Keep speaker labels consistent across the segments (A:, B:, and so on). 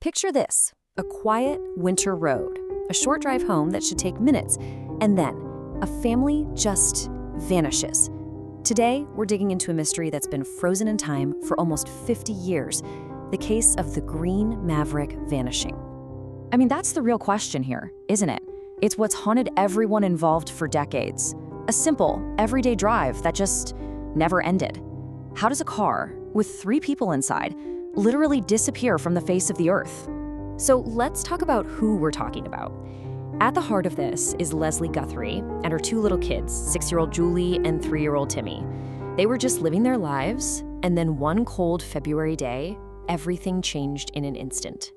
A: Picture this, a quiet winter road, a short drive home that should take minutes, and then a family just vanishes. Today, we're digging into a mystery that's been frozen in time for almost 50 years, the case of the Green Maverick vanishing. I mean, that's the real question here, isn't it? It's what's haunted everyone involved for decades. A simple, everyday drive that just never ended. How does a car, with 3 people inside, literally disappear from the face of the earth? So let's talk about who we're talking about. At the heart of this is Leslie Guthrie and her 2 little kids, 6-year-old Julie and 3-year-old Timmy. They were just living their lives, and then one cold February day, everything changed in an instant.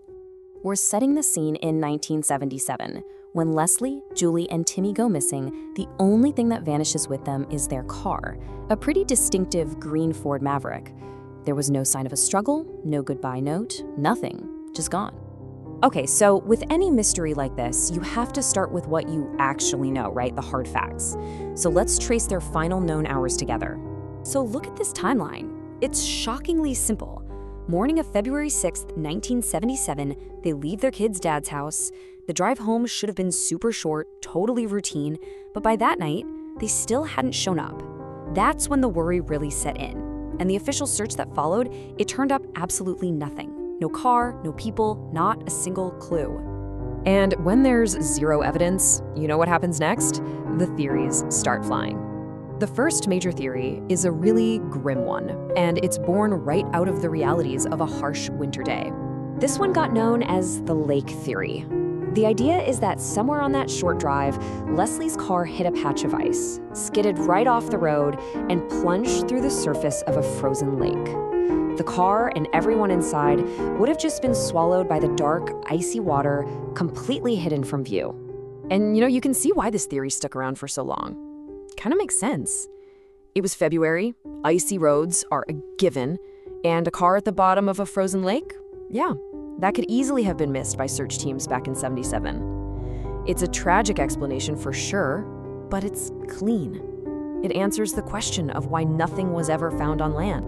A: We're setting the scene in 1977. When Leslie, Julie, and Timmy go missing, the only thing that vanishes with them is their car, a pretty distinctive green Ford Maverick. There was no sign of a struggle, no goodbye note, nothing, just gone. Okay, so with any mystery like this, you have to start with what you actually know, right? The hard facts. So let's trace their final known hours together. So look at this timeline. It's shockingly simple. Morning of February 6th, 1977, they leave their kids' dad's house. The drive home should have been super short, totally routine, but by that night, they still hadn't shown up. That's when the worry really set in. And the official search that followed, it turned up absolutely nothing. No car, no people, not a single clue. And when there's zero evidence, you know what happens next? The theories start flying. The first major theory is a really grim one, and it's born right out of the realities of a harsh winter day. This one got known as the lake theory. The idea is that somewhere on that short drive, Leslie's car hit a patch of ice, skidded right off the road, and plunged through the surface of a frozen lake. The car and everyone inside would have just been swallowed by the dark, icy water, completely hidden from view. And you can see why this theory stuck around for so long. Kind of makes sense. It was February, icy roads are a given, and a car at the bottom of a frozen lake? Yeah, that could easily have been missed by search teams back in '77. It's a tragic explanation for sure, but it's clean. It answers the question of why nothing was ever found on land.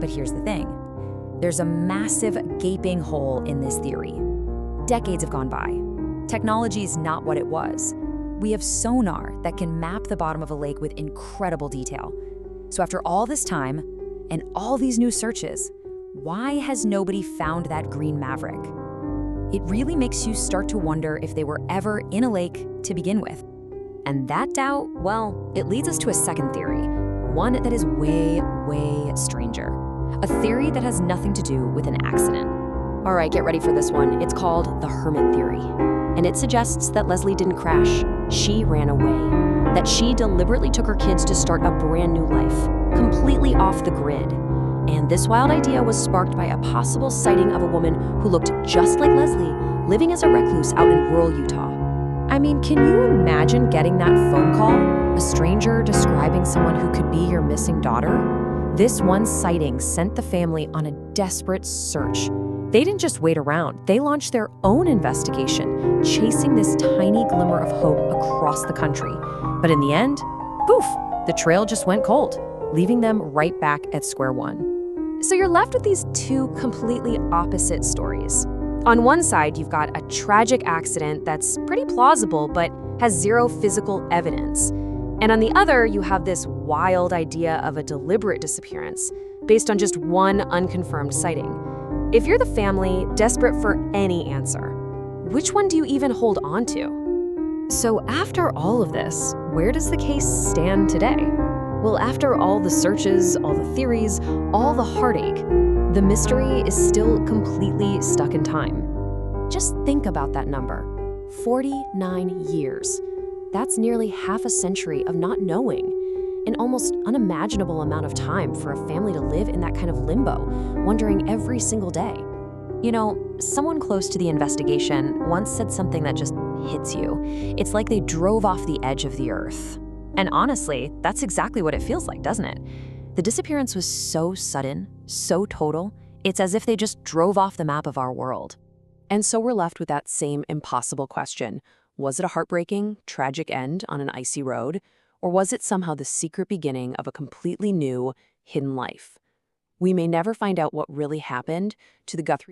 A: But here's the thing. There's a massive gaping hole in this theory. Decades have gone by. Technology's not what it was. We have sonar that can map the bottom of a lake with incredible detail. So after all this time and all these new searches, why has nobody found that green Maverick? It really makes you start to wonder if they were ever in a lake to begin with. And that doubt, well, it leads us to a second theory, one that is way, way stranger. A theory that has nothing to do with an accident. All right, get ready for this one. It's called the hermit theory. And it suggests that Leslie didn't crash. She ran away. That she deliberately took her kids to start a brand new life, completely off the grid. And this wild idea was sparked by a possible sighting of a woman who looked just like Leslie, living as a recluse out in rural Utah. I mean, can you imagine getting that phone call? A stranger describing someone who could be your missing daughter? This one sighting sent the family on a desperate search. They didn't just wait around, they launched their own investigation, chasing this tiny glimmer of hope across the country. But in the end, poof, the trail just went cold, leaving them right back at square one. So you're left with these 2 completely opposite stories. On one side, you've got a tragic accident that's pretty plausible but has zero physical evidence. And on the other, you have this wild idea of a deliberate disappearance based on just one unconfirmed sighting. If you're the family, desperate for any answer, which one do you even hold on to? So after all of this, where does the case stand today? Well, after all the searches, all the theories, all the heartache, the mystery is still completely stuck in time. Just think about that number, 49 years. That's nearly half a century of not knowing, an almost unimaginable amount of time for a family to live in that kind of limbo, wondering every single day. Someone close to the investigation once said something that just hits you. It's like they drove off the edge of the earth. And honestly, that's exactly what it feels like, doesn't it? The disappearance was so sudden, so total, it's as if they just drove off the map of our world. And so we're left with that same impossible question. Was it a heartbreaking, tragic end on an icy road? Or was it somehow the secret beginning of a completely new, hidden life? We may never find out what really happened to the Guthrie